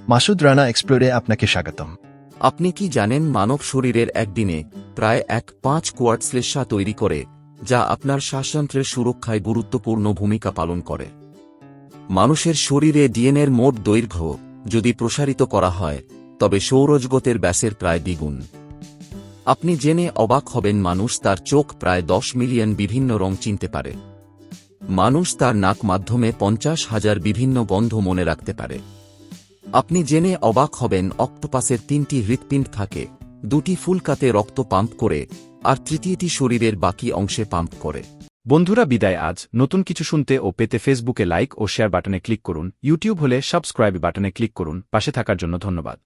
মাসুদ রানা এক্সপ্লোরে আপনাকে স্বাগতম। আপনি কি জানেন মানব শরীরের একদিনে প্রায় 1.5 কোয়ার্ট শ্লেষ্মা তৈরি করে, যা আপনার শ্বাসযন্ত্রের সুরক্ষায় গুরুত্বপূর্ণ ভূমিকা পালন করে। মানুষের শরীরে ডিএনএর মোট দৈর্ঘ্য যদি প্রসারিত করা হয় তবে সৌরজগতের ব্যাসের প্রায় দ্বিগুণ। আপনি জেনে অবাক হবেন মানুষ তার চোখ প্রায় 10 মিলিয়ন বিভিন্ন রং চিনতে পারে। মানুষ তার নাক মাধ্যমে 50,000 বিভিন্ন গন্ধ মনে রাখতে পারে। আপনি জেনে অবাক হবেন অক্টোপাসের 3টি হৃৎপিণ্ড থাকে, 2টি ফুলকাতে রক্ত পাম্প করে আর তৃতীয়টি শরীরের বাকি অংশে পাম্প করে। বন্ধুরা বিদায়। আজ নতুন কিছু শুনতে ও পেতে ফেসবুকে লাইক ও শেয়ার বাটনে ক্লিক করুন, ইউটিউব হলে সাবস্ক্রাইব বাটনে ক্লিক করুন। পাশে থাকার জন্য ধন্যবাদ।